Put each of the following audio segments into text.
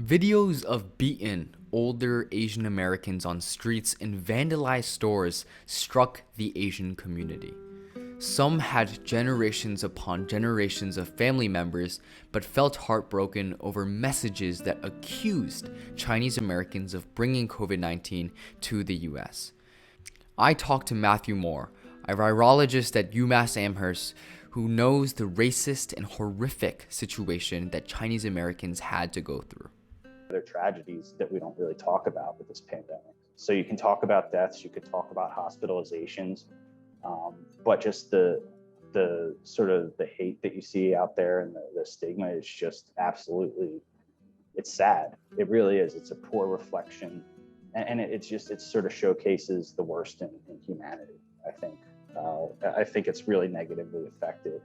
Videos of beaten older Asian Americans on streets and vandalized stores struck the Asian community. Some had generations upon generations of family members, but felt heartbroken over messages that accused Chinese Americans of bringing COVID-19 to the US. I talked to Matthew Moore, a virologist at UMass Amherst, who knows the racist and horrific situation that Chinese Americans had to go through. There are tragedies that we don't really talk about with this pandemic. So you can talk about deaths, you could talk about hospitalizations, but just the sort of the hate that you see out there and the stigma is just absolutely, it's sad. It really is. It's a poor reflection, and it sort of showcases the worst in humanity. I think it's really negatively affected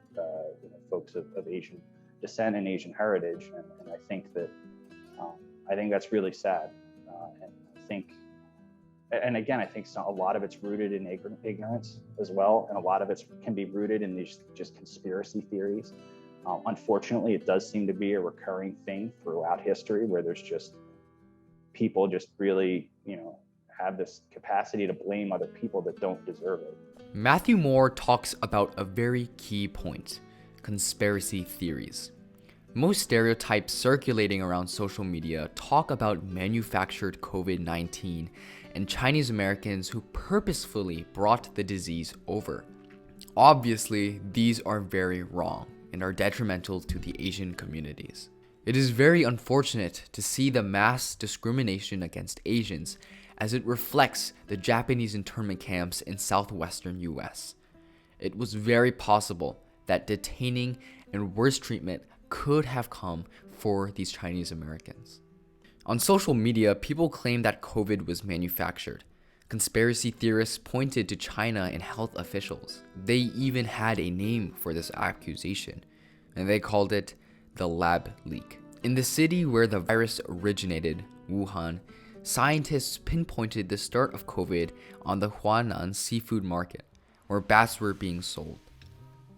folks of Asian descent and Asian heritage, and I think that's really sad. And I think a lot of it's rooted in ignorance as well, and a lot of it can be rooted in these just conspiracy theories. Unfortunately, it does seem to be a recurring thing throughout history, where there's just people just really, have this capacity to blame other people that don't deserve it. Matthew Moore talks about a very key point: conspiracy theories. Most stereotypes circulating around social media talk about manufactured COVID-19 and Chinese Americans who purposefully brought the disease over. Obviously, these are very wrong and are detrimental to the Asian communities. It is very unfortunate to see the mass discrimination against Asians, as it reflects the Japanese internment camps in southwestern US. It was very possible that detaining and worse treatment could have come for these Chinese Americans. On social media, people claim that COVID was manufactured. Conspiracy theorists pointed to China and health officials. They even had a name for this accusation, and they called it the lab leak. In the city where the virus originated, Wuhan, scientists pinpointed the start of COVID on the Huanan seafood market, where bats were being sold.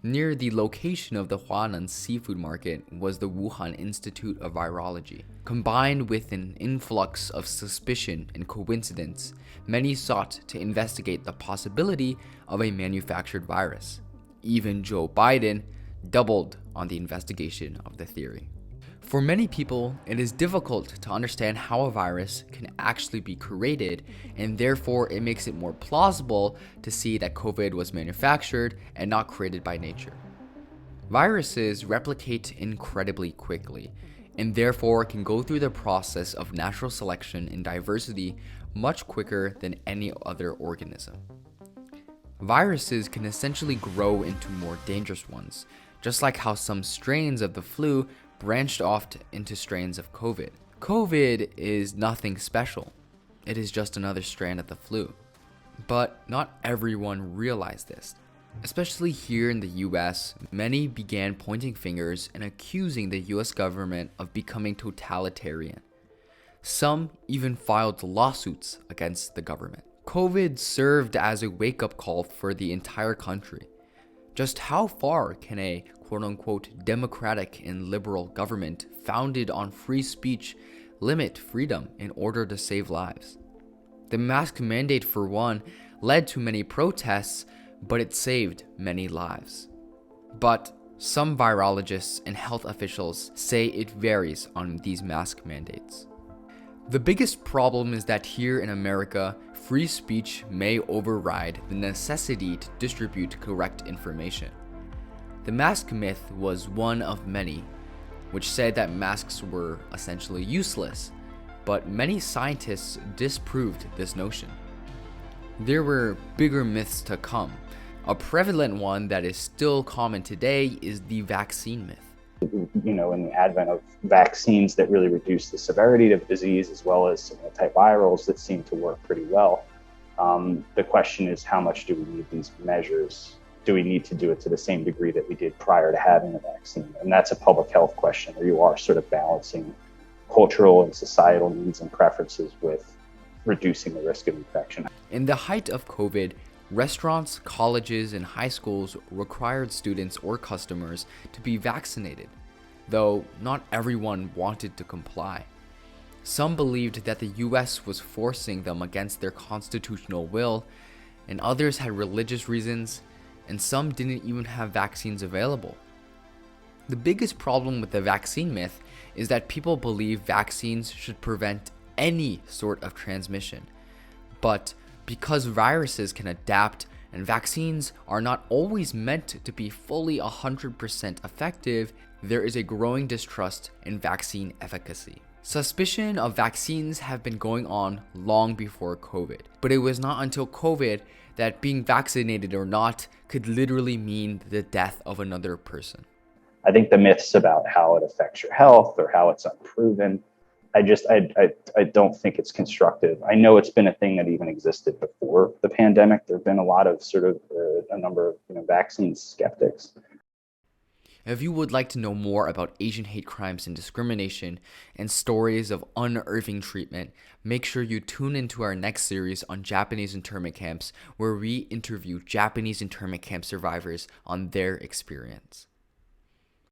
Near the location of the Huanan seafood market was the Wuhan Institute of Virology. Combined with an influx of suspicion and coincidence, many sought to investigate the possibility of a manufactured virus. Even Joe Biden doubled on the investigation of the theory. For many people, it is difficult to understand how a virus can actually be created, and therefore it makes it more plausible to see that COVID was manufactured and not created by nature. Viruses replicate incredibly quickly, and therefore can go through the process of natural selection and diversity much quicker than any other organism. Viruses can essentially grow into more dangerous ones, just like how some strains of the flu branched off into strains of COVID. COVID is nothing special. It is just another strand of the flu. But not everyone realized this. Especially here in the US, many began pointing fingers and accusing the US government of becoming totalitarian. Some even filed lawsuits against the government. COVID served as a wake-up call for the entire country. Just how far can a quote-unquote democratic and liberal government founded on free speech limit freedom in order to save lives? The mask mandate, for one, led to many protests, but it saved many lives. But some virologists and health officials say it varies on these mask mandates. The biggest problem is that here in America, free speech may override the necessity to distribute correct information. The mask myth was one of many, which said that masks were essentially useless, but many scientists disproved this notion. There were bigger myths to come. A prevalent one that is still common today is the vaccine myth. In the advent of vaccines that really reduce the severity of disease, as well as some antivirals that seem to work pretty well. The question is, how much do we need these measures? Do we need to do it to the same degree that we did prior to having a vaccine? And that's a public health question, where you are sort of balancing cultural and societal needs and preferences with reducing the risk of infection. In the height of COVID, restaurants, colleges, and high schools required students or customers to be vaccinated, though not everyone wanted to comply. Some believed that the US was forcing them against their constitutional will, and others had religious reasons, and some didn't even have vaccines available. The biggest problem with the vaccine myth is that people believe vaccines should prevent any sort of transmission. But because viruses can adapt and vaccines are not always meant to be fully 100% effective, there is a growing distrust in vaccine efficacy. Suspicion of vaccines have been going on long before COVID, but it was not until COVID that being vaccinated or not could literally mean the death of another person. I think the myths about how it affects your health or how it's unproven, I don't think it's constructive. I know it's been a thing that even existed before the pandemic. There have been a lot of sort of a number of vaccine skeptics. If you would like to know more about Asian hate crimes and discrimination and stories of unnerving treatment, make sure you tune into our next series on Japanese internment camps, where we interview Japanese internment camp survivors on their experience.